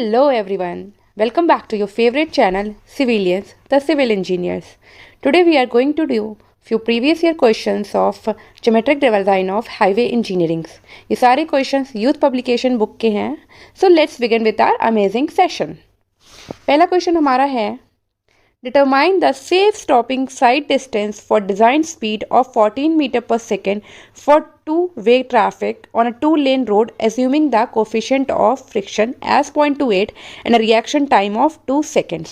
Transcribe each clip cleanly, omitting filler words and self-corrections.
Hello everyone, welcome back to your favorite channel Civilians, the Civil Engineers. Today we are going to do few previous year questions of geometric design of highway engineering. ये सारे questions youth publication book के हैं. So let's begin with our amazing session. पहला question हमारा है Determine the safe stopping sight distance for design speed of 14 meter per second for two-way traffic on a two-lane road assuming the coefficient of friction as 0.28 and a reaction time of 2 seconds.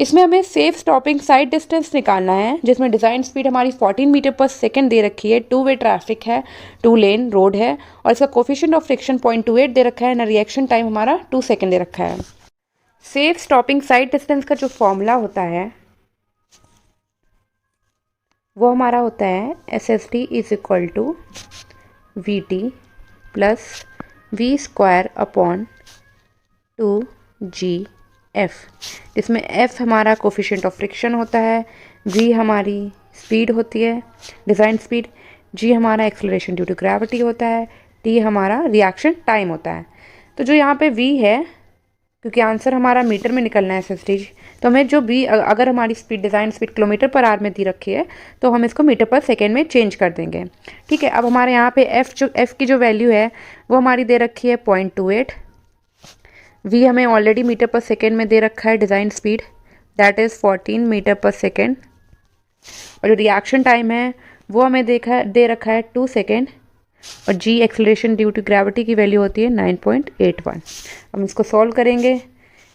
इसमें हमें safe stopping sight distance निकालना है जिसमें design speed हमारी 14 metre पर second दे रखी है, two way traffic है, टू लेन रोड है और इसका कोफिशिएंट ऑफ फ्रिक्शन 0.28 दे रखा है ना रिएक्शन टाइम हमारा 2 सेकेंड दे रखा है. सेफ स्टॉपिंग साइड डिस्टेंस का जो फॉर्मूला होता है वो हमारा होता है SST is equal to VT plus V square upon 2GF, जिसमें F हमारा कोफिशिएंट ऑफ फ्रिक्शन होता है, V हमारी स्पीड होती है डिज़ाइन स्पीड, G हमारा एक्सेलरेशन ड्यू टू ग्रेविटी होता है, T हमारा रिएक्शन टाइम होता है. तो जो यहाँ पे V है, क्योंकि आंसर हमारा मीटर में निकलना है SST, तो हमें जो भी अगर हमारी speed design speed kilometre per hour में दी रखी है तो हम इसको मीटर पर सेकेंड में चेंज कर देंगे. ठीक है, अब हमारे यहाँ पे F की जो वैल्यू है वो हमारी दे रखी है 0.28. V हमें ऑलरेडी मीटर पर सेकेंड में दे रखा है design speed, that is 14 metre पर सेकेंड, और जो रिएक्शन टाइम है वो हमें दे रखा है 2 सेकेंड, और G acceleration due to gravity की वैल्यू होती है 9.81. हम इसको सॉल्व करेंगे.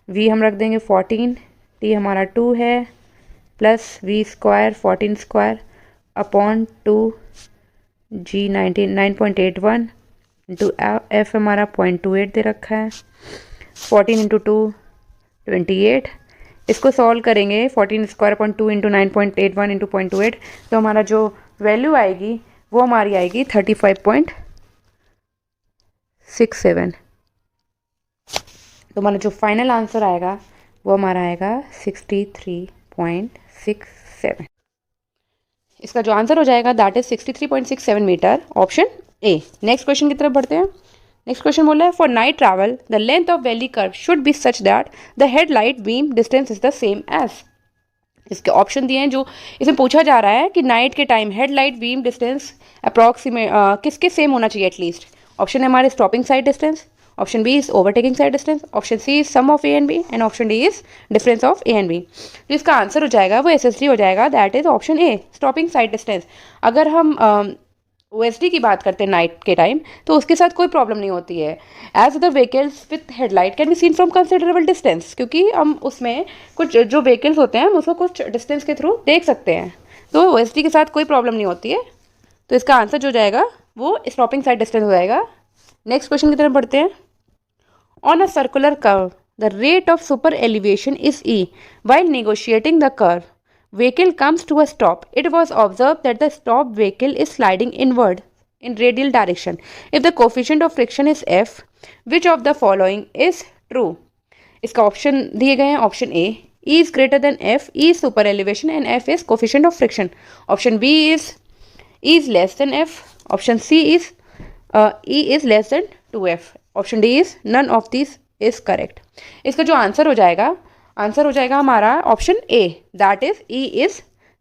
V हम रख देंगे 14, T हमारा 2 है, plus V square 14 square upon 2 G 9.81 into F हमारा 0.28 दे रखा है, 14 इंटू 2 28. इसको सॉल्व करेंगे 14 स्क्वायर अपॉन 2 इंटू 9.81 इंटू 0.28, तो हमारा जो वैल्यू आएगी वो हमारी आएगी 35.67. तो हमारा जो फाइनल आंसर आएगा वो हमारा आएगा 63.67. इसका जो आंसर हो जाएगा that is 63.67 metre, option A. Next question की तरफ बढ़ते हैं. नेक्स्ट क्वेश्चन बोला है for night travel the length of valley curve should be such that the headlight beam distance is the same as. इसके ऑप्शन दिए हैं. जो इसमें पूछा जा रहा है कि नाइट के time headlight beam distance approximate किसके सेम होना चाहिए एटलीस्ट. ऑप्शन है हमारे stopping sight distance, option B is overtaking sight distance, option C is sum of A and B, and option D is difference of A and B. जो इसका answer हो जाएगा वो SSD हो जाएगा, that is option A stopping sight distance. अगर हम OSD की बात करते हैं नाइट के टाइम तो उसके साथ कोई प्रॉब्लम नहीं होती है. As other vehicles with headlight can be seen from considerable distance, क्योंकि हम उसमें कुछ जो व्हीकल्स होते हैं हम उसको कुछ डिस्टेंस के थ्रू देख सकते हैं. तो OSD के साथ कोई प्रॉब्लम नहीं होती है. तो इसका आंसर जो जाएगा वो स्टॉपिंग साइड डिस्टेंस हो जाएगा. नेक्स्ट क्वेश्चन की तरफ बढ़ते हैं. On a circular curve the rate of super elevation is E. While negotiating the curve, vehicle comes to a stop. It was observed that the stopped vehicle is sliding inward in radial direction. If the coefficient of friction is F, which of the following is true? इसका option दिए गए हैं. Option A E is greater than F, E is super elevation and F is coefficient of friction. Option B is E is less than F. Option C is E is less than 2F. Option D is none of this is correct. इसका जो answer हो जाएगा हमारा option A, that is E is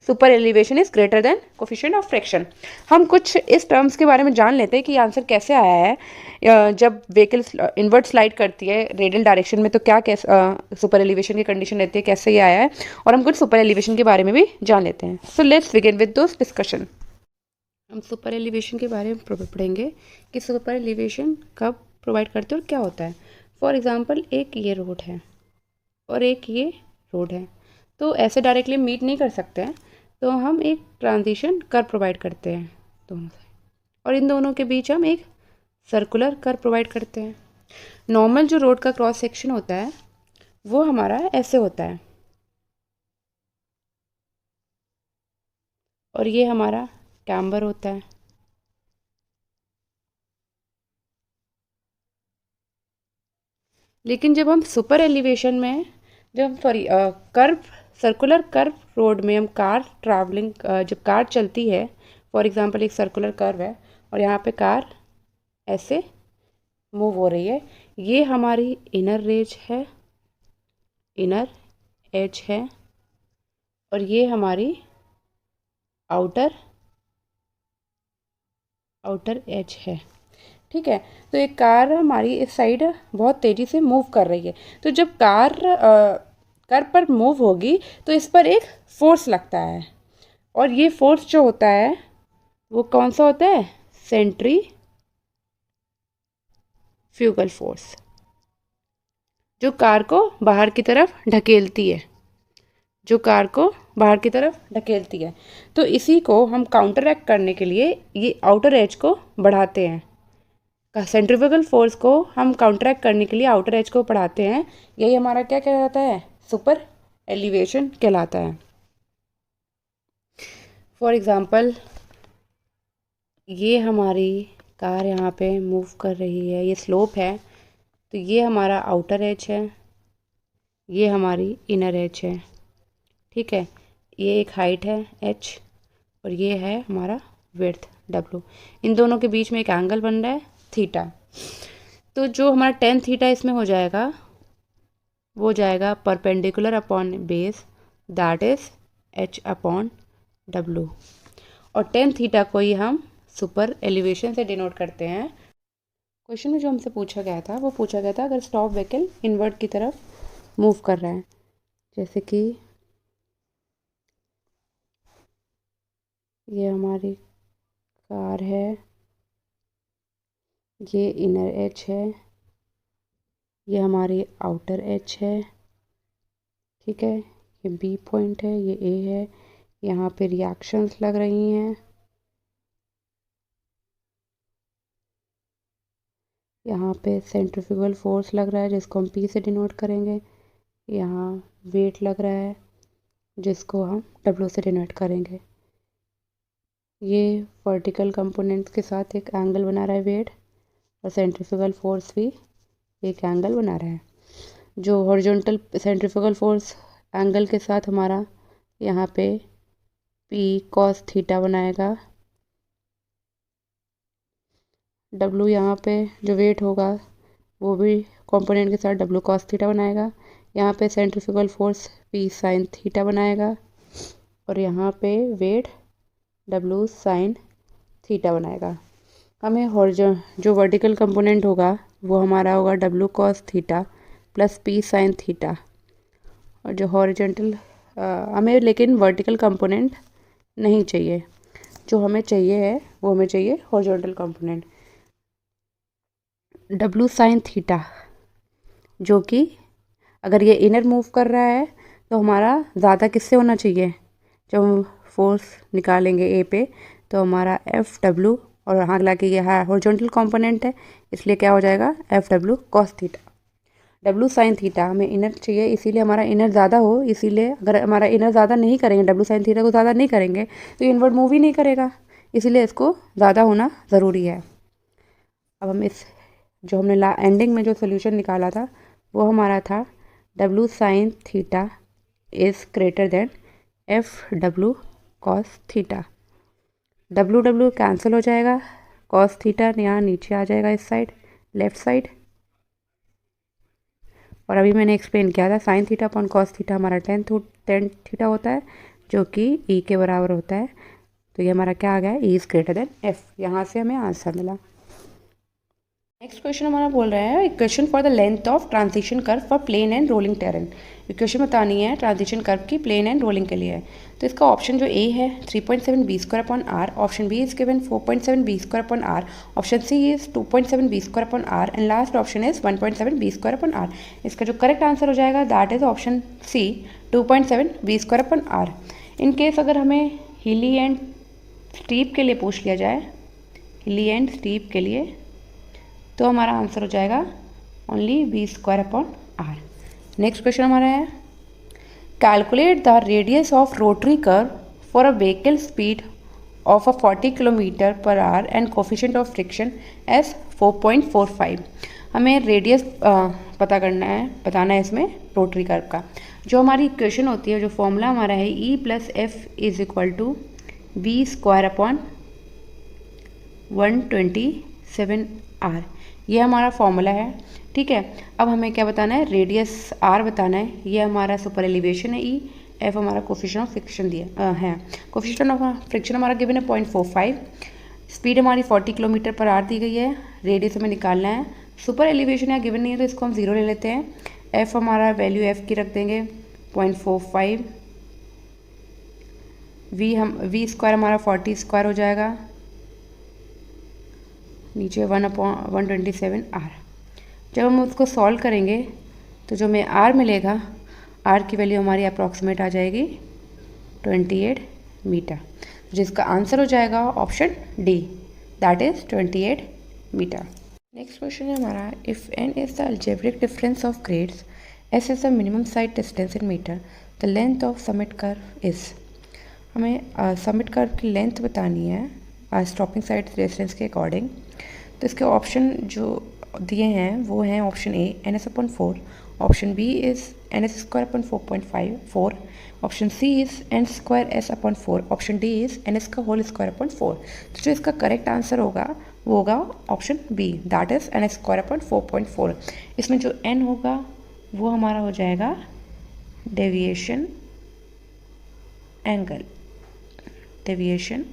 super elevation is greater than coefficient of friction. हम कुछ इस terms के बारे में जान लेते हैं कि आंसर कैसे आया है. जब व्हीकल इनवर्ट स्लाइड करती है रेडियल डायरेक्शन में तो क्या सुपर एलिवेशन की कंडीशन रहती है, कैसे ये आया है, और हम कुछ सुपर एलिवेशन के बारे में भी जान लेते हैं. So let's begin with those discussion. हम सुपर एलिवेशन के बारे में पढ़ेंगे कि सुपर एलिवेशन कब प्रोवाइड करते हैं और क्या होता है. फॉर एग्जांपल एक ये रोड है और एक ये रोड है, तो ऐसे डायरेक्टली मीट नहीं कर सकते हैं, तो हम एक ट्रांजिशन कर्व प्रोवाइड करते हैं दोनों से, और इन दोनों के बीच हम एक सर्कुलर कर्व प्रोवाइड करते हैं. नॉर्मल जो रोड का क्रॉस सेक्शन होता है वो हमारा ऐसे होता है, और ये हमारा कैम्बर होता है. लेकिन जब हम सुपर एलिवेशन में कर्व सर्कुलर कर्व रोड में हम कार ट्रैवलिंग जब कार चलती है, फॉर एग्जांपल एक सर्कुलर कर्व है और यहाँ पे कार ऐसे मूव हो रही है, ये हमारी इनर रेंज है, इनर एज है, और ये हमारी आउटर एज है। ठीक है, तो एक कार हमारी इस साइड बहुत तेज़ी से मूव कर रही है। तो जब कार पर मूव होगी तो इस पर एक फोर्स लगता है, और ये फोर्स जो होता है वो कौन सा होता है? सेंट्रीफ्यूगल फोर्स, जो कार को बाहर की तरफ ढकेलती है, तो इसी को हम काउंटरएक्ट करने के लिए ये आउटर एज को बढ़ाते हैं। सेंट्रीफ्यूगल फोर्स को हम काउंटरएक्ट करने के लिए आउटर एज को बढ़ाते हैं। यही हमारा क्या कहलाता है? सुपर एलिवेशन कहलाता है। फॉर एग्जांपल, ये हमारी कार यहाँ पे मूव कर रही है, ये स्लोप है, तो ये हमारा आउटर एज है, ये हमारी इनर एज है। ठीक है, ये एक हाइट है h, और ये है हमारा विड्थ w। इन दोनों के बीच में एक एंगल बन रहा है थीटा। तो जो हमारा टेन थीटा इसमें हो जाएगा वो जाएगा perpendicular upon base, that is h upon w। और टेन थीटा को ही हम सुपर एलिवेशन से डिनोट करते हैं। क्वेश्चन में जो हमसे पूछा गया था वो पूछा गया था अगर स्टॉप व्हीकल इनवर्ट की तरफ मूव कर रहा है, जैसे कि ये हमारी कार है, ये इनर एज है, ये हमारी आउटर एज है। ठीक है, ये बी पॉइंट है, ये ए है, यहाँ पे रिएक्शंस लग रही हैं, यहाँ पे सेंट्रीफ्यूगल फोर्स लग रहा है जिसको हम पी से डिनोट करेंगे, यहाँ वेट लग रहा है जिसको हम डब्ल्यू से डिनोट करेंगे। ये वर्टिकल कंपोनेंट्स के साथ एक एंगल बना रहा है वेट, और सेंट्रीफ्यूगल फोर्स भी एक एंगल बना रहा है। जो हॉरिजॉन्टल सेंट्रीफ्यूगल फोर्स एंगल के साथ हमारा यहाँ पे पी कॉस थीटा बनाएगा, डब्लू यहाँ पे जो वेट होगा वो भी कंपोनेंट के साथ डब्लू कॉस थीटा बनाएगा, यहाँ पे centrifugal force P sine theta बनाएगा, और यहाँ पे वेट डब्लू साइन थीटा बनाएगा। हमें जो वर्टिकल कंपोनेंट होगा वो हमारा होगा W cos theta plus P sine theta, और जो हॉरिजॉन्टल हमें लेकिन वर्टिकल कंपोनेंट नहीं चाहिए, जो हमें चाहिए है वो हमें चाहिए horizontal component W sine theta, जो कि अगर ये इनर मूव कर रहा है तो हमारा ज़्यादा किससे होना चाहिए? जब हम फोर्स निकालेंगे ए पे तो हमारा एफ डब्लू, और यहाँ हालांकि ये हॉरिजॉन्टल कंपोनेंट है इसलिए क्या हो जाएगा? F W cos theta. W sine theta हमें इनर चाहिए, इसीलिए हमारा इनर ज़्यादा हो, इसीलिए अगर हमारा इनर ज़्यादा नहीं करेंगे, डब्लू साइन थीटा को ज़्यादा नहीं करेंगे तो इनवर्ट मूव ही नहीं करेगा, इसीलिए इसको ज़्यादा होना ज़रूरी है। अब हम इस जो हमने एंडिंग में जो सोल्यूशन निकाला था वो हमारा था W sine theta is greater than F W cos theta. W W cancel हो जाएगा, कॉस थीटा यहाँ नीचे आ जाएगा इस साइड लेफ़्ट साइड, और अभी मैंने एक्सप्लेन किया था sine theta upon cos theta हमारा टेन थीटा होता है जो कि ई के बराबर होता है। तो ये हमारा क्या आ गया? E is greater than F. यहाँ से हमें आंसर मिला। नेक्स्ट क्वेश्चन हमारा बोल रहा है equation for the length of transition curve for plain and rolling terrain. Equation बतानी है ट्रांजिशन कर्व की प्लेन एंड रोलिंग के लिए। तो इसका ऑप्शन जो ए है 3.7 B square upon R, option B is given 4.7 B square upon R, option C is 2.7 B square upon R, and last option is 1.7 B square upon R. इसका जो correct answer हो जाएगा that is option C 2.7 B square upon R. In case अगर हमें हिली and steep के लिए पूछ लिया जाए, हिली एंड स्टीप के लिए, तो हमारा आंसर हो जाएगा only B square upon R. Next question हमारा है calculate the radius of rotary curve for a vehicle speed of a 40 kilometre पर hour and coefficient of friction as 4.45। हमें रेडियस बताना है इसमें रोटरी कर्व का। जो हमारी इक्वेशन होती है, जो फॉर्मूला हमारा है E plus F is equal to B square upon 127 R, ये हमारा फॉर्मूला है। ठीक है, अब हमें क्या बताना है, रेडियस आर बताना है। ये हमारा सुपर एलिवेशन है ई, एफ हमारा कोफिशिएंट ऑफ फ्रिक्शन दिया है, कोफिशिएंट ऑफ फ्रिक्शन हमारा गिवन है 0.45, स्पीड हमारी 40 किलोमीटर पर आर दी गई है, रेडियस हमें निकालना है। सुपर एलिवेशन यहाँ गिवन नहीं है तो इसको हम 0 ले लेते हैं। एफ हमारा वैल्यू एफ की रख देंगे 0.45, वी स्क्वायर हमारा 40 स्क्वायर हो जाएगा, नीचे 1/127 आर। जब हम उसको सॉल्व करेंगे तो जो हमें आर मिलेगा, आर की वैल्यू हमारी अप्रॉक्सीमेट आ जाएगी 28 मीटर, जिसका आंसर हो जाएगा option D, that is 28 metre. Next question है हमारा, if N is the algebraic difference of grades, S is the minimum sight distance in metre, the length of summit curve is. हमें summit curve की length बतानी है stopping sight distance के according. तो इसके option जो दिए हैं वो हैं option A NS/4, option B is NS² 4.4, option C is N²S/4, option D is NS का होल स्क्वायर अपॉन 4। तो जो इसका करेक्ट आंसर होगा वो होगा option B, that is NS² 4.4। इसमें जो n होगा वो हमारा हो जाएगा deviation angle, deviation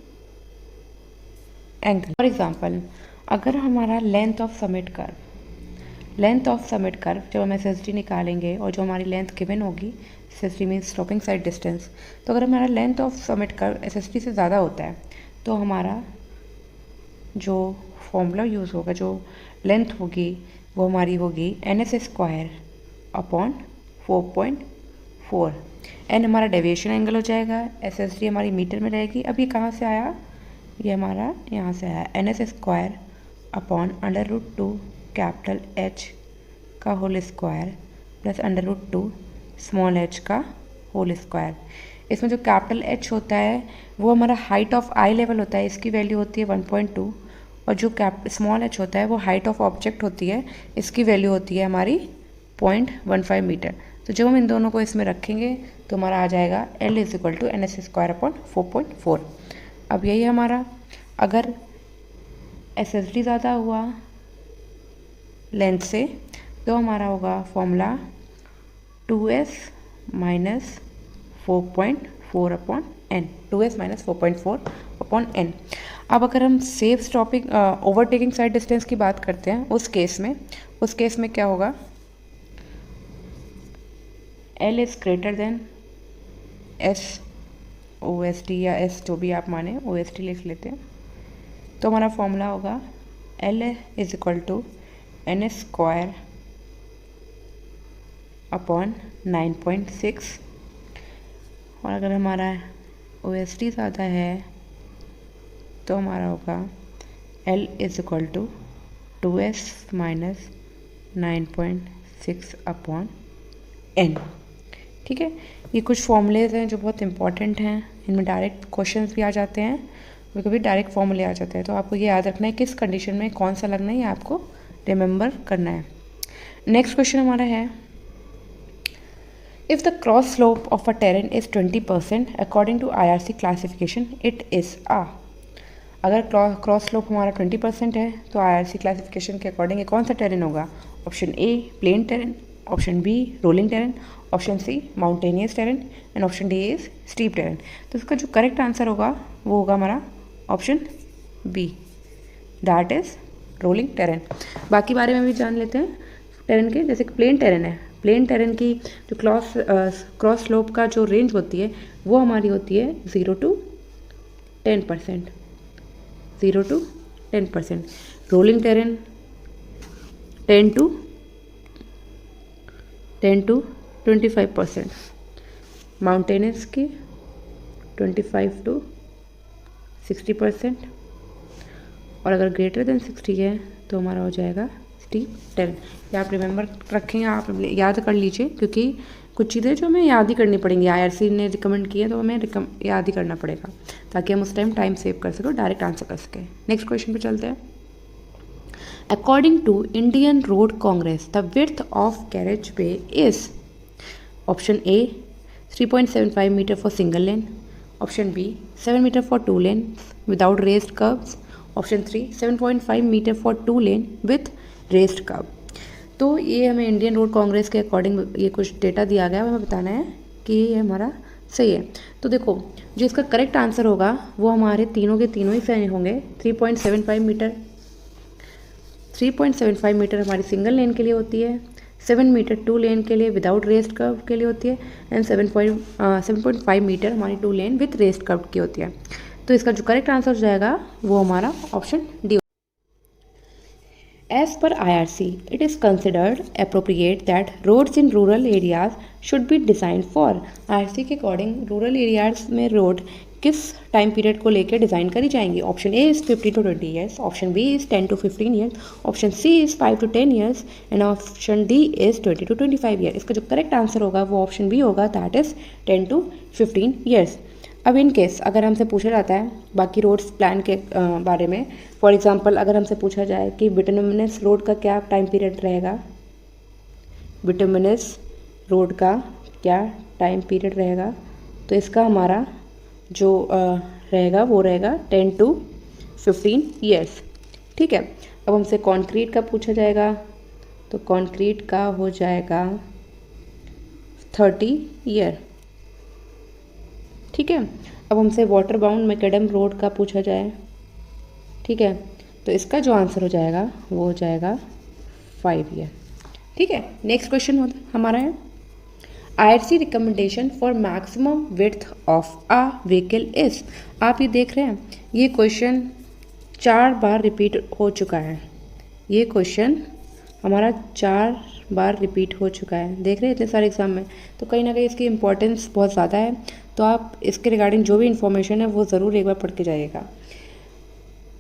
angle. For example, अगर हमारा लेंथ ऑफ समिट कर्व जब हम SSD निकालेंगे और जो हमारी लेंथ गिवन होगी, SSD means stopping sight distance, तो अगर हमारा length of summit curve SSD से ज़्यादा होता है तो हमारा जो फॉर्मूला यूज़ होगा, जो लेंथ होगी वो हमारी होगी NS² अपॉन 4.4। n हमारा डेविएशन एंगल हो जाएगा, SSD हमारी मीटर में रहेगी। अब ये कहाँ से आया, ये हमारा यहाँ से आया NS² अपॉन √2 कैपिटल H का whole square plus √2 small h का होल स्क्वायर। इसमें जो कैपिटल H होता है वो हमारा हाइट ऑफ आई लेवल होता है, इसकी वैल्यू होती है 1.2, और जो स्मॉल h होता है वो हाइट ऑफ ऑब्जेक्ट होती है, इसकी वैल्यू होती है हमारी 0.15 मीटर। तो जब हम इन दोनों को इसमें रखेंगे तो हमारा आ जाएगा L is equal to NS² upon 4.4। अब यही हमारा, अगर SSD ज़्यादा हुआ लेंथ से तो हमारा होगा formula 2s minus 4.4 upon n, 2s minus 4.4 upon n। अब अगर हम safe stopping overtaking sight distance की बात करते हैं, उस केस में क्या होगा, L is greater than S OSD या S जो भी आप माने, OSD लिख लेते हैं। तो हमारा फॉर्मूला होगा L is equal to NS² upon 9.6, और अगर हमारा OSD ज़्यादा है तो हमारा होगा L is equal to 2s minus 9.6 upon n। ठीक है, ये कुछ फॉर्मूलेज हैं जो बहुत इंपॉर्टेंट हैं, इनमें डायरेक्ट क्वेश्चंस भी आ जाते हैं, कभी डायरेक्ट फॉर्मूले आ जाते हैं। तो आपको ये याद रखना है किस कंडीशन में कौन सा लगना है, ये आपको रिमेंबर करना है। नेक्स्ट क्वेश्चन हमारा है, if the cross slope of a terrain is 20% according to IRC classification it is आ। अगर क्रॉस स्लोप हमारा 20% है तो IRC क्लासिफिकेशन के अकॉर्डिंग ये कौन सा टेरेन होगा, option A plain terrain, option B rolling terrain, option C mountainous terrain, and option D is steep terrain. तो इसका जो करेक्ट आंसर होगा वो होगा हमारा option B, that is rolling terrain. बाकी बारे में भी जान लेते हैं टेरेन के, जैसे कि प्लेन टेरेन है, प्लेन टेरेन की जो क्रॉस स्लोप का जो रेंज होती है वो हमारी होती है 0 to 10%, 0 to 10%। Rolling terrain 10 to 25%, mountainous की 25 to 60%, और अगर ग्रेटर देन 60 है तो हमारा हो जाएगा स्टीप टेरेन। ये आप रिमेंबर रखें, आप याद कर लीजिए, क्योंकि कुछ चीज़ें जो हमें याद ही करनी पड़ेंगी, IRC ने रिकमेंड की है तो हमें याद ही करना पड़ेगा ताकि हम उस टाइम सेव कर सकें, डायरेक्ट आंसर कर सकें। नेक्स्ट क्वेश्चन पे चलते हैं। According to Indian road Congress the width of carriageway is, option A 3.75 metre for single lane, option B 7 metre for 2 lanes without raised kerbs, option 3 7.5 metre for 2 lane with raised kerb. तो ये हमें Indian road Congress के according ये कुछ data दिया गया है, हमें बताना है कि ये हमारा सही है। तो देखो जो इसका करेक्ट आंसर होगा वो हमारे तीनों के तीनों ही सही होंगे। 3.75 मीटर 3.75 मीटर हमारी सिंगल लेन के लिए होती है, 7 मीटर 2 लेन के लिए विदाउट रेस्ड कर्व के लिए होती है, एंड 7.5 मीटर हमारी 2 लेन विथ रेस्ड कर्व की होती है। तो इसका जो करेक्ट आंसर हो जाएगा वो हमारा option D. As per IRC, it is considered appropriate that roads in rural areas should be designed for। IRC के अकॉर्डिंग रूरल एरियाज में रोड किस टाइम पीरियड को लेकर डिज़ाइन करी जाएंगी। Option A is 15 to 20 years, option B is 10 to 15 years, option C is 5 to 10 years and option D is 20 to 25 year. इसका जो correct answer होगा वो ऑप्शन बी होगा, दैट इज़ 10 to 15 ईयर्स। अब इन केस अगर हमसे पूछा जाता है बाकी रोड्स प्लान के बारे में, फॉर एग्जांपल अगर हमसे पूछा जाए कि बिटुमिनस रोड का क्या टाइम पीरियड रहेगा, बिटुमिनस रोड का क्या टाइम पीरियड रहेगा, तो इसका हमारा जो रहेगा वो रहेगा 10 to 15 ईयर्स। ठीक है। अब हमसे कंक्रीट का पूछा जाएगा तो कंक्रीट का हो जाएगा 30 ईयर। ठीक है। अब हमसे वाटर बाउंड मैकेडम रोड का पूछा जाए, ठीक है, तो इसका जो आंसर हो जाएगा वो हो जाएगा 5 ईयर। ठीक है। नेक्स्ट क्वेश्चन हमारा है IRC recommendation for maximum width of a vehicle is. आप ये देख रहे हैं ये क्वेश्चन 4 बार रिपीट हो चुका है, ये क्वेश्चन हमारा 4 बार रिपीट हो चुका है। देख रहे हैं इतने सारे एग्जाम में, तो कहीं ना कहीं इसकी इंपॉर्टेंस बहुत ज़्यादा है। तो आप इसके रिगार्डिंग जो भी इन्फॉर्मेशन है वो ज़रूर एक बार पढ़ के जाइएगा।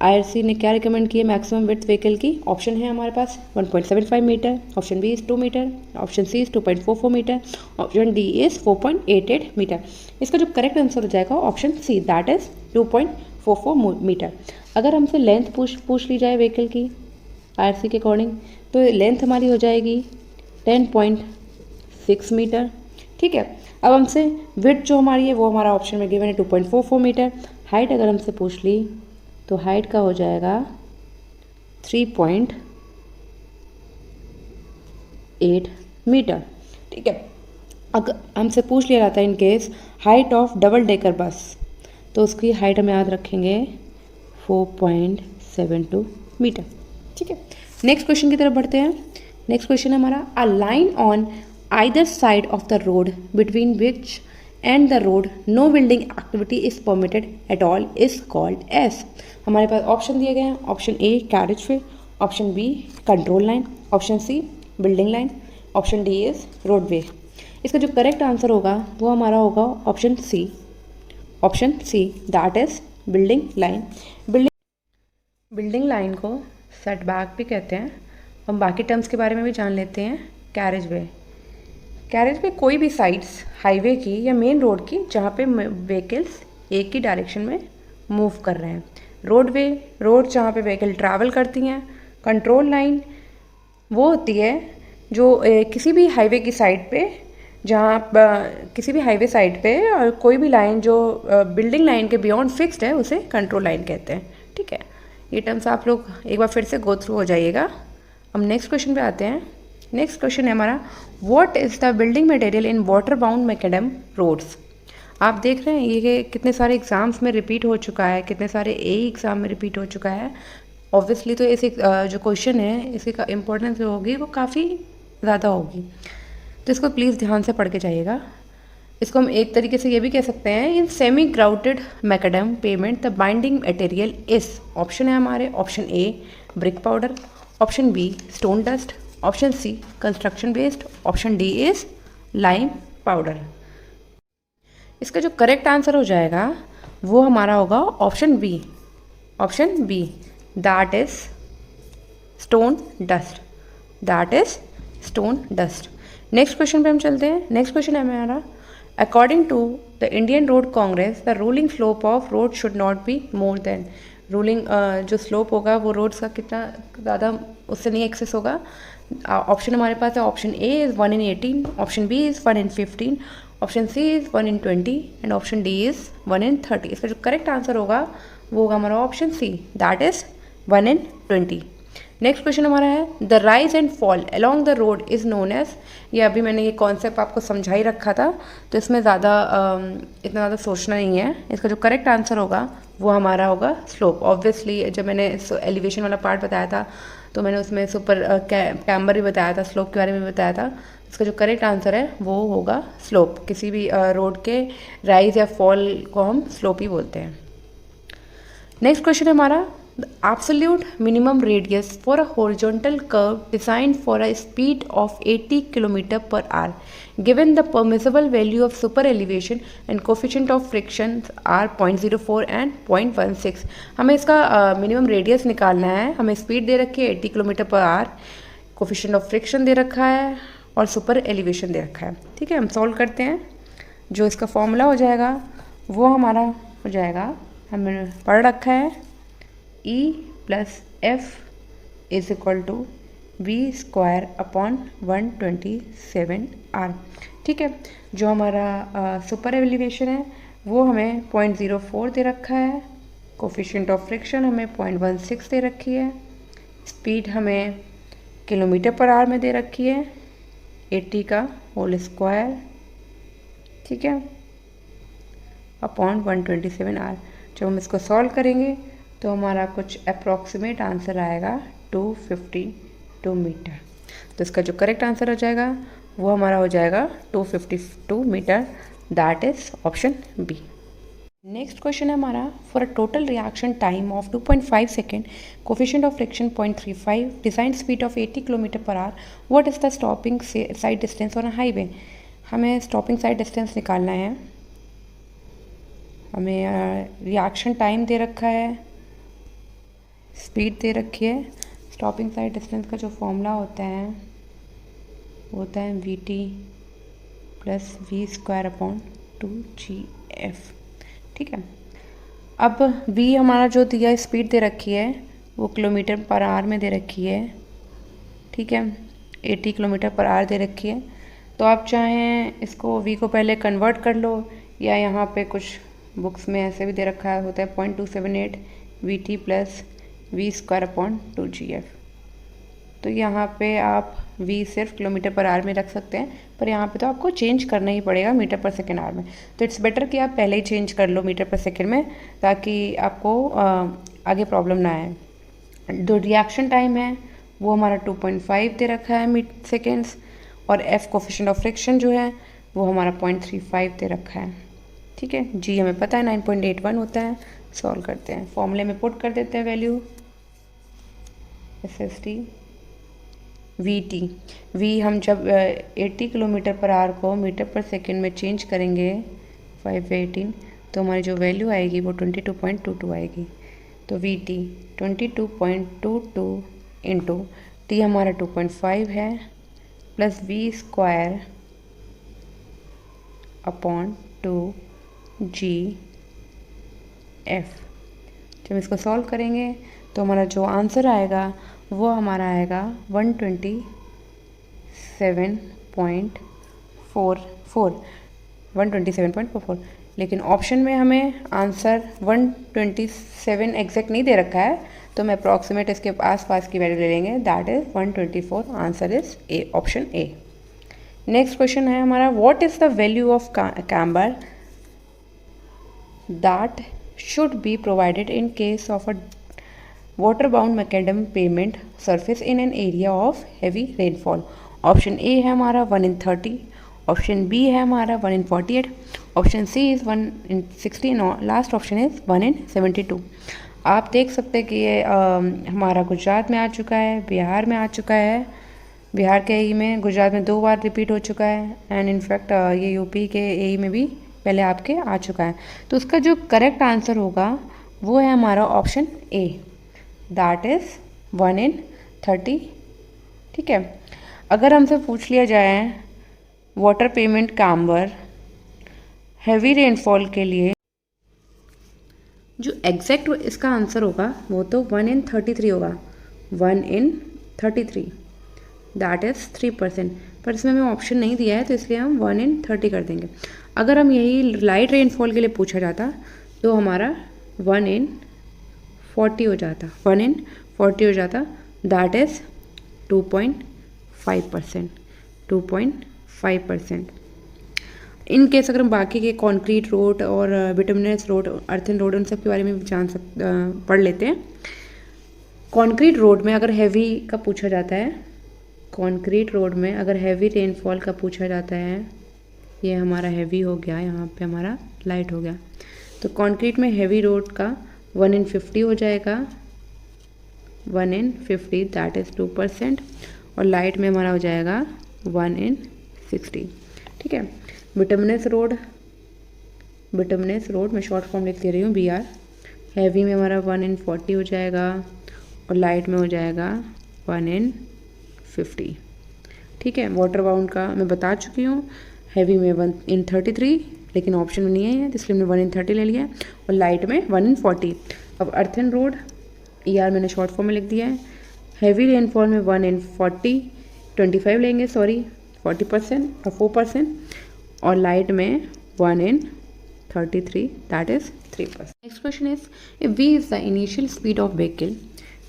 IRC ने क्या रिकमेंड किया मैक्सिमम विड्थ व्हीकल की। ऑप्शन है हमारे पास 1.75 metre, option B is 2 metre, option C is 2.44 metre, option D is 4.88 metre. इसका जो करेक्ट आंसर हो जाएगा option C, that is 2.44 metre. अगर हमसे लेंथ पूछ ली जाए व्हीकल की IRC के अकॉर्डिंग, तो लेंथ हमारी हो जाएगी 10.6 मीटर। ठीक है। अब हमसे विड्थ जो हमारी है वो हमारा ऑप्शन में गिवन है 2.44 मीटर। हाइट अगर हमसे पूछ ली तो हाइट का हो जाएगा 3.8 मीटर। ठीक है। अगर हमसे पूछ लिया जाता है in case height of double decker bus, तो उसकी हाइट हम याद रखेंगे 4.72 मीटर। ठीक है। नेक्स्ट क्वेश्चन की तरफ बढ़ते हैं। नेक्स्ट क्वेश्चन है हमारा a line on either side of the road between which and the road no building activity is permitted at all is called as. हमारे पास ऑप्शन दिए गए हैं। Option A carriageway, option B control line, option C building line, option D is roadway. इसका जो correct answer होगा वो हमारा होगा option C, that is building line. Building line को सेटबैक भी कहते हैं। हम बाकी टर्म्स के बारे में भी जान लेते हैं। कैरेज वे कोई भी साइड्स हाईवे की या मेन रोड की जहाँ पे व्हीकल्स एक ही डायरेक्शन में मूव कर रहे हैं। रोडवे रोड जहाँ पे व्हीकल ट्रैवल करती हैं। कंट्रोल लाइन वो होती है जो किसी भी हाईवे की साइड पे, जहाँ किसी भी हाईवे साइड पे और कोई भी लाइन जो बिल्डिंग लाइन के बियॉन्ड फिक्स्ड है उसे कंट्रोल लाइन कहते हैं। ठीक है। ये टर्म्स आप लोग एक बार फिर से गो थ्रू हो जाइएगा। हम नेक्स्ट क्वेश्चन पे आते हैं। नेक्स्ट क्वेश्चन है हमारा what is the building material in water bound macadam roads. आप देख रहे हैं ये कितने सारे एग्जाम्स में रिपीट हो चुका है, कितने सारे एग्जाम में रिपीट हो चुका है। ऑब्वियसली तो इस जो क्वेश्चन है इसकी इम्पोर्टेंस जो होगी वो काफ़ी ज़्यादा होगी, तो इसको प्लीज़ ध्यान से पढ़ के जाइएगा। इसको हम एक तरीके से ये भी कह सकते हैं in semi grouted macadam pavement the binding material is. Option है हमारे option A brick powder, option B stone dust, option C construction based, option D is lime powder. इसका जो करेक्ट आंसर हो जाएगा वो हमारा होगा option B, that is stone dust. Next question पे हम चलते हैं। नेक्स्ट क्वेश्चन है हमारा according to the Indian road Congress the ruling slope of road should not be more than. Ruling जो स्लोप होगा वो रोड्स का कितना ज़्यादा उससे नहीं एक्सेस होगा। ऑप्शन हमारे पास है option A is 1 in 18, option B is 1 in 15, option C is 1 in 20 and option D is 1 in 30। इसका जो करेक्ट आंसर होगा वो होगा हमारा option C, that is 1 in 20। Next question हमारा है the rise and fall along the road is known as. ये अभी मैंने ये कॉन्सेप्ट आपको समझा ही रखा था, तो इसमें ज़्यादा इतना ज़्यादा सोचना नहीं है। इसका जो करेक्ट आंसर होगा वो हमारा होगा स्लोप। ऑब्वियसली जब मैंने इस एलिवेशन वाला पार्ट बताया था तो मैंने उसमें सुपर कैम्बर भी बताया था, स्लोप के बारे में बताया था। इसका जो करेक्ट आंसर है वो होगा स्लोप। किसी भी रोड के राइज या फॉल को हम स्लोप ही बोलते हैं। नेक्स्ट क्वेश्चन है हमारा the absolute minimum radius for a horizontal curve designed for a speed of 80 kilometre पर hour given the permissible value of super elevation and coefficient of friction are 0.04 and 0.16। हमें इसका minimum radius निकालना है। हमें speed दे रखी है 80 kilometre पर hour, coefficient of friction दे रखा है और सुपर एलिवेशन दे रखा है। ठीक है, हम सॉल्व करते हैं। जो इसका फॉर्मूला हो जाएगा वो हमारा हो जाएगा, हमने पढ़ रखा है, E plus F is equal to V square upon 127R। ठीक है, जो हमारा सुपर एलिवेशन है वो हमें 0.04 दे रखा है, कोफिशिएंट ऑफ फ्रिक्शन हमें 0.16 दे रखी है, स्पीड हमें किलोमीटर पर आवर में दे रखी है, 80 का होल स्क्वायर, ठीक है, अपॉन 127R। जब हम इसको सॉल्व करेंगे तो हमारा कुछ अप्रॉक्सीमेट आंसर आएगा 252 मीटर। तो इसका जो करेक्ट आंसर हो जाएगा वो हमारा हो जाएगा 252 metre, that is option B. Next question है हमारा for a total reaction time of 2.5 second, coefficient of friction 0.35, design speed of 80 kilometre पर hour, what is the stopping sight distance on a highway. हमें stopping sight distance निकालना है। हमें reaction time दे रखा है, speed दे रखी है। स्टॉपिंग साइड डिस्टेंस का जो फॉर्मूला होता है वो होता है V T plus V square upon 2GF। ठीक है, अब v हमारा जो दिया स्पीड दे रखी है वो किलोमीटर पर आवर में दे रखी है। ठीक है, 80 किलोमीटर पर आवर दे रखी है। तो आप चाहें इसको v को पहले कन्वर्ट कर लो, या यहाँ पे कुछ बुक्स में ऐसे भी दे रखा होता है 0.278 VT plus V square upon 2GF। तो यहाँ पे आप v सिर्फ किलोमीटर पर आवर में रख सकते हैं, पर यहाँ पे तो आपको चेंज करना ही पड़ेगा मीटर पर सेकेंड आवर में। तो इट्स बेटर कि आप पहले ही चेंज कर लो मीटर पर सेकेंड में, ताकि आपको आगे प्रॉब्लम ना आए। जो रिएक्शन टाइम है वो हमारा 2.5 दे रखा है सेकेंड्स, और f कोफिशिएंट ऑफ फ्रिक्शन जो है वो हमारा 0.35 दे रखा है। ठीक है, g हमें पता है 9.81 होता है। सॉल्व करते हैं, फॉर्मूले में पुट कर देते हैं वैल्यू, SST VT। v हम जब 80 किलोमीटर पर आवर को मीटर पर सेकेंड में चेंज करेंगे 518, तो हमारी जो वैल्यू आएगी वो 22.22 आएगी। तो VT 22.22 इंटू टी हमारा 2.5 है plus V square upon 2GF। जब इसको सॉल्व करेंगे तो हमारा जो आंसर आएगा वो हमारा आएगा 127.44। लेकिन ऑप्शन में हमें आंसर 127 एग्जैक्ट नहीं दे रखा है, तो मैं अप्रॉक्सीमेट इसके आसपास की वैल्यू ले लेंगे, that is 124। Answer is a, option A. Next question है हमारा what is the value of camber that should be provided in case of a water bound macadam payment surface in an area of heavy rainfall. Option A है हमारा 1 in 30, option B है हमारा 1 in 48, option C is 1 in 16 और last option is 1 in 72। आप देख सकते हैं कि ये हमारा गुजरात में आ चुका है, बिहार में आ चुका है, बिहार के एई में, गुजरात में 2 बार रिपीट हो चुका है, एंड इनफैक्ट ये यूपी के एई में भी पहले आपके आ चुका है। तो उसका जो करेक्ट आंसर होगा वो है हमारा option A, that is 1 in 30। ठीक है, अगर हमसे पूछ लिया जाए water payment camber heavy rainfall के लिए, जो एग्जैक्ट इसका आंसर होगा वो तो 1 in 33 होगा, 1 in 33, दैट इज़ 3%। पर इसमें हमें ऑप्शन नहीं दिया है तो इसलिए हम 1 in 30 कर देंगे। अगर हम यही लाइट रेनफॉल के लिए पूछा जाता तो हमारा 1 in 40 हो जाता, 1 in 40 हो जाता, दैट इज़ 2.5%, 2.5%। इन केस अगर हम बाकी के कॉन्क्रीट रोड और बिटुमिनस रोड, अर्थन रोड, उन सब के बारे में पढ़ लेते हैं। कॉन्क्रीट रोड में अगर हैवी का पूछा जाता है, कॉन्क्रीट रोड में अगर हैवी रेनफॉल का पूछा जाता है, ये हमारा हैवी हो गया, यहाँ पे हमारा लाइट हो गया, तो कॉन्क्रीट में हैवी रोड का 1 in 50 हो जाएगा, 1 in 50 दैट इज़ 2%, और लाइट में हमारा हो जाएगा 1 in 60। ठीक है। बिटुमिनस रोड मैं शॉर्ट फॉर्म लिख दे रही हूँ BR, हैवी में हमारा 1 in 40 हो जाएगा, और लाइट में हो जाएगा 1 in 50। ठीक है। वाटर बाउंड का मैं बता चुकी हूँ, हैवी में 1 in 33, लेकिन ऑप्शन में नहीं है इसलिए हमने 1 in 30 ले लिया, और लाइट में 1 in 40। अब अर्थन रोड ER मैंने शॉर्ट फॉर्म में लिख दिया है, हैवी रेनफॉल में 1 in 40, 25 लेंगे, सॉरी 40% और 4%, और लाइट में 1 in 33 that is 3%। Next question is, if v is the initial speed of vehicle,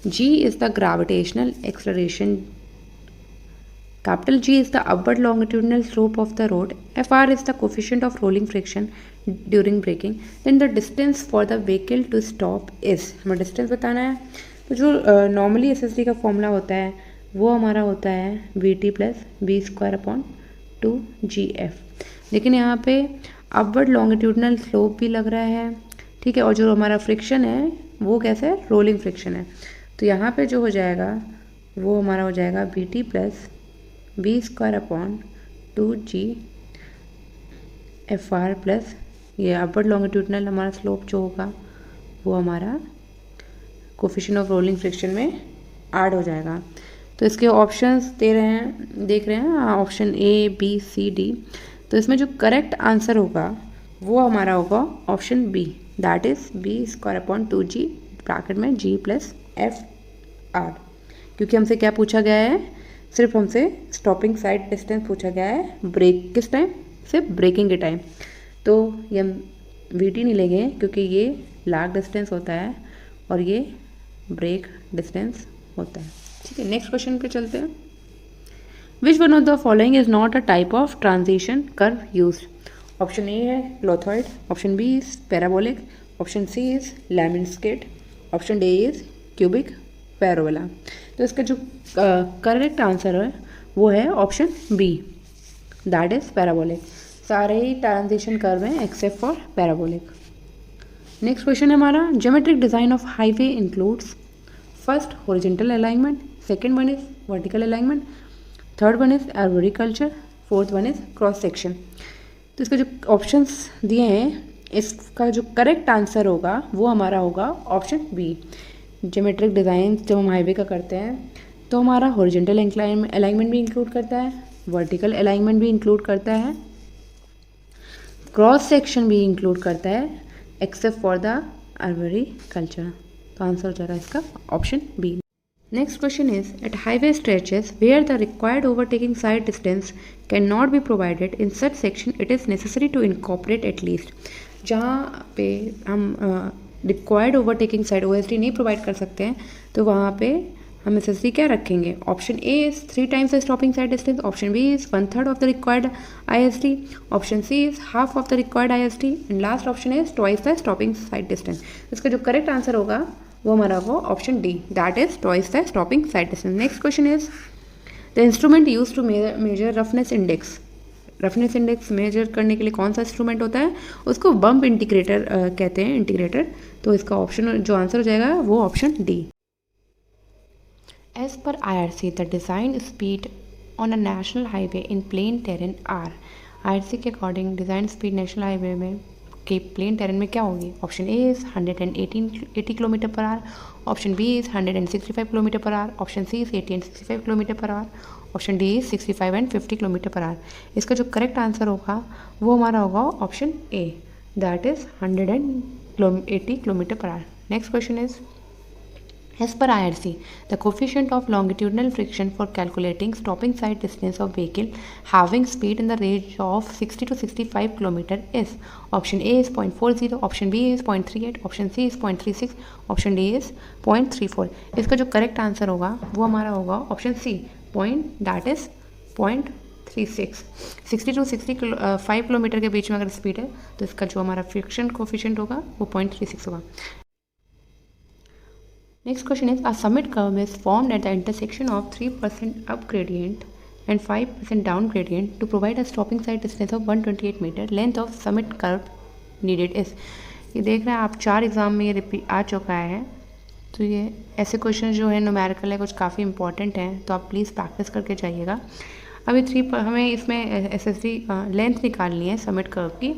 g is the gravitational acceleration, capital G is the upward longitudinal slope of the road, Fr is the coefficient of rolling friction during braking, then the distance for the vehicle to stop is, हमें distance बताना है। तो जो normally SSD का formula होता है वो हमारा होता है VT प्लस v²/2gf, लेकिन यहाँ पे अपवर्ड लॉन्गिट्यूडनल स्लोप भी लग रहा है। ठीक है। और जो हमारा फ्रिक्शन है वो कैसे है, रोलिंग फ्रिक्शन है, तो यहाँ पे जो हो जाएगा वो हमारा हो जाएगा VT प्लस v²/2gfr प्लस ये अपवर्ड लॉन्गिट्यूडनल हमारा स्लोप जो होगा वो हमारा कोफिशिएंट ऑफ रोलिंग फ्रिक्शन में ऐड हो जाएगा। तो इसके ऑप्शंस देख रहे हैं option A B C D, तो इसमें जो करेक्ट आंसर होगा वो हमारा होगा option B, that is v²/2g bracket में g प्लस FR, क्योंकि हमसे क्या पूछा गया है, सिर्फ हमसे स्टॉपिंग साइड डिस्टेंस पूछा गया है, ब्रेक किस टाइम, सिर्फ ब्रेकिंग के टाइम, तो ये हम VT नहीं लेंगे क्योंकि ये लैग डिस्टेंस होता है और ये ब्रेक डिस्टेंस होता है। ठीक है। नेक्स्ट क्वेश्चन पे चलते हैं। Which one of the following is not a type of transition curve used, option A है clothoid, option B is parabolic, option C is lemniscate, option D is cubic parabola. तो इसका जो correct answer है वो है option B, that is parabolic. सारे ही transition curve हैं except for parabolic. Next question है हमारा, geometric design of highway includes, first horizontal alignment, second one is vertical alignment, third one is arboriculture, fourth one is cross section. तो इसके जो options दिए हैं इसका जो करेक्ट आंसर होगा वो हमारा होगा ऑप्शन बी। ज्योमेट्रिक डिज़ाइन जब हम हाईवे का करते हैं तो हमारा हॉरिजॉन्टल अलाइनमेंट भी इंक्लूड करता है, वर्टिकल अलाइनमेंट भी इंक्लूड करता है, क्रॉस सेक्शन भी इंक्लूड करता है, एक्सेप्ट फॉर द एर्बोरिकल्चर। तो आंसर हो जाएगा इसका option B. Next question is, at highway stretches where the required overtaking sight distance cannot be provided in such section it is necessary to incorporate at least, जहाँ पे हम required overtaking sight OSD नहीं provide कर सकते हैं तो वहाँ पे हम SSD क्या रखेंगे, option A is 3 times the stopping sight distance, option B is 1/3 of the required ISD, option C is half of the required ISD, and last option is twice the stopping sight distance. इसका जो correct answer होगा वो हमारा होगा option D, that is twice the stopping sight distance. Next question is, the instrument use to measure roughness index, roughness index measure करने के लिए कौन सा इंस्ट्रूमेंट होता है, उसको बम्प इंटीग्रेटर कहते हैं, इंटीग्रेटर। तो इसका ऑप्शन जो आंसर हो जाएगा वो option D. As per IRC the design speed on a national highway in plain terrain are, IRC के according design speed national highway में के प्लेन टेरेन में क्या होगी, ऑप्शन ए इज़ 180 किलोमीटर पर hour, option B is 165 kilometre पर hour, option C is 80 and 65 kilometre पर hour, option D is 65 and 50 kilometre पर आवर। इसका जो करेक्ट आंसर होगा वो हमारा होगा option A, that is 180 kilometre per hour. Next question is, As per IRC, the coefficient of longitudinal friction for calculating stopping side distance of vehicle having speed in the range of 60 to 65 km is option A is 0.40, option B is 0.38, option C is 0.36, option D is 0.34. इसका जो correct answer होगा वो हमारा होगा option C, that is 0.36. 60 to 65 kilometre के बीच में अगर स्पीड है तो इसका जो हमारा फ्रिक्शन कोफिशिएंट होगा वो 0.36 होगा. Next question is, a summit curve is formed at the intersection of 3% up gradient and 5% down gradient to provide a stopping side distance of 128 meter. Length of summit curve needed is. ये देख रहे हैं आप 4 exam में ये repeat आ चुका है. तो ये ऐसे क्वेश्चन जो है न्यूमेरिकल है, कुछ काफ़ी इंपॉर्टेंट हैं, तो आप प्लीज़ प्रैक्टिस करके जाइएगा. अभी हमें इसमें SSD लेंथ निकालनी है समिट कर्व की.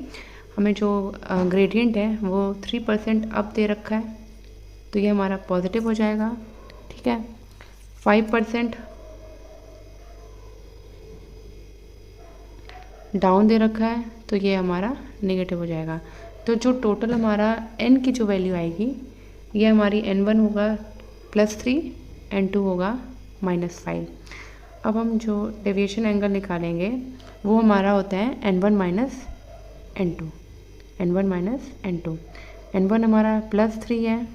हमें जो ग्रेडियंट है वो 3% अप दे रखा है, तो ये हमारा पॉजिटिव हो जाएगा. ठीक है. 5% डाउन दे रखा है, तो ये हमारा नेगेटिव हो जाएगा. तो जो टोटल हमारा n की जो वैल्यू आएगी ये हमारी n1 होगा +3, n2 होगा -5. अब हम जो डेविएशन एंगल निकालेंगे वो हमारा होता है n1 -n2. n1 हमारा +3 है,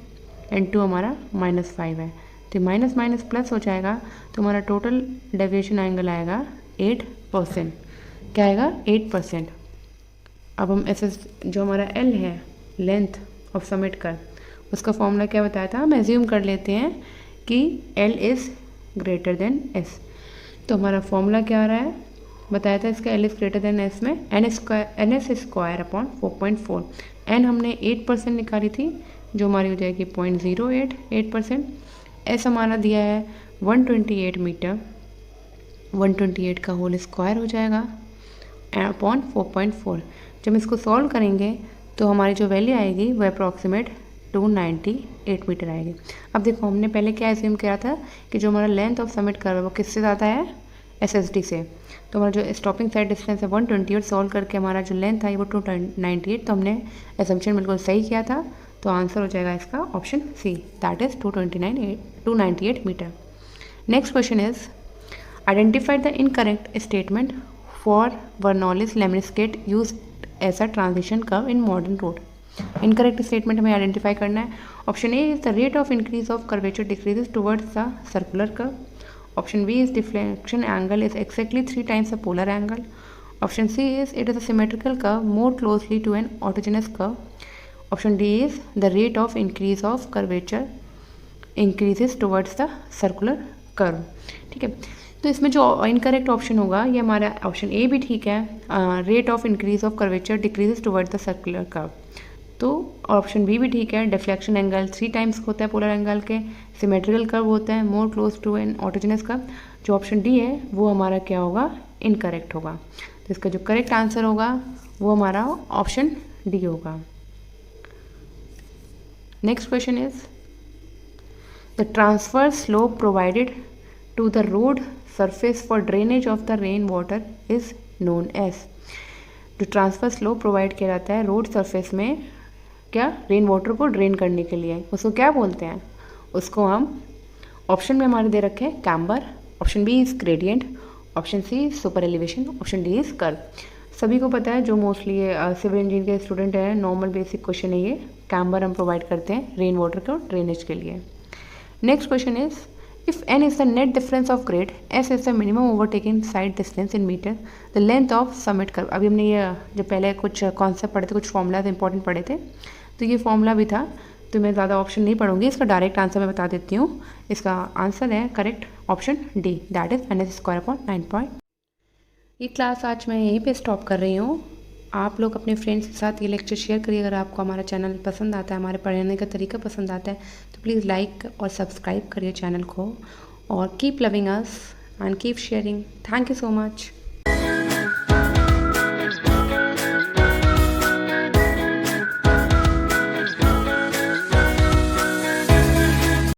n2 हमारा -5 है, तो माइनस माइनस प्लस हो जाएगा, तो हमारा टोटल डेविएशन एंगल आएगा 8%. क्या आएगा? 8%. अब हम जो हमारा L है, लेंथ ऑफ समिट कर्व, उसका फॉर्मूला क्या बताया था? हम एज्यूम कर लेते हैं कि L is greater than S. तो हमारा फॉर्मूला क्या आ रहा है? बताया था इसका L is greater than S में NS स्क्वायर अपॉन 4.4. N हमने 8% निकाली थी, जो हमारी हो जाएगी 0.08%. S हमारा दिया है 128 मीटर, 128 का होल स्क्वायर हो जाएगा अपॉन 4.4. जब इसको सॉल्व करेंगे तो हमारी जो वैल्यू आएगी वो अप्रॉक्सीमेट 298 मीटर आएगी. अब देखो हमने पहले क्या एज्यूम किया था कि जो हमारा लेंथ ऑफ समिट कर्व है वो किससे ज़्यादा है? SSD से. तो हमारा जो स्टॉपिंग साइड डिस्टेंस है 128, सॉल्व करके हमारा जो लेंथ है वो 298, तो हमने एजम्पशन बिल्कुल सही किया था. तो आंसर हो जाएगा इसका option C, that is 298 metre. Next question is, identify the incorrect statement for Bernoulli's lemniscate use as a transition curve in modern road. Incorrect statement हमें आइडेंटिफाई करना है. Option A is the rate of increase of curvature decreases towards the circular curve. Option B is deflection angle is exactly 3 times the polar angle. Option C is it is a symmetrical curve more closely to an autogenous curve. Option D is the rate of increase of curvature increases towards the circular curve. ठीक है. तो इसमें जो incorrect option होगा ये हमारा option ए भी ठीक है, rate of increase of curvature decreases towards the circular curve. तो ऑप्शन बी भी ठीक है, डिफ्लेक्शन एंगल 3 times होता है पोलर एंगल के, सिमेट्रिकल कर्व होता है more close to an autogenous curve. जो ऑप्शन डी है वो हमारा क्या होगा? इनकरेक्ट होगा. तो इसका जो करेक्ट आंसर होगा वो हमारा ऑप्शन डी होगा. Next question is, the transverse slope provided to the road surface for drainage of the rain water is known as. जो ट्रांसफर स्लोप प्रोवाइड किया जाता है रोड सरफेस में क्या रेन वाटर को ड्रेन करने के लिए, उसको क्या बोलते हैं? उसको हम ऑप्शन में हमारे दे रखे हैं camber, option B is gradient, option C super elevation, option D is curve. सभी को पता है, जो मोस्टली सिविल इंजीनियर के स्टूडेंट हैं, नॉर्मल बेसिक क्वेश्चन है ये. कैम्बर हम प्रोवाइड करते हैं रेन वाटर को ड्रेनेज के लिए. Next question is, if n is the net difference of grade, s is the minimum overtaken side distance in meter, the length of summit curve. अभी हमने ये जो पहले कुछ कॉन्सेप्ट पढ़े थे, कुछ फॉर्मूलाज इंपॉर्टेंट पढ़े थे, तो ये फॉर्मूला भी था. तो मैं ज़्यादा ऑप्शन नहीं पढ़ूंगी, इसका डायरेक्ट आंसर मैं बता देती हूँ. इसका आंसर है correct option D, that is NS square upon 9. ये क्लास आज मैं यहीं पे स्टॉप कर रही हूँ. आप लोग अपने फ्रेंड्स के साथ ये लेक्चर शेयर करिए. अगर आपको हमारा चैनल पसंद आता है, हमारे पढ़ाने का तरीका पसंद आता है, तो प्लीज़ लाइक और सब्सक्राइब करिए चैनल को. और keep loving us and keep sharing. Thank you so much.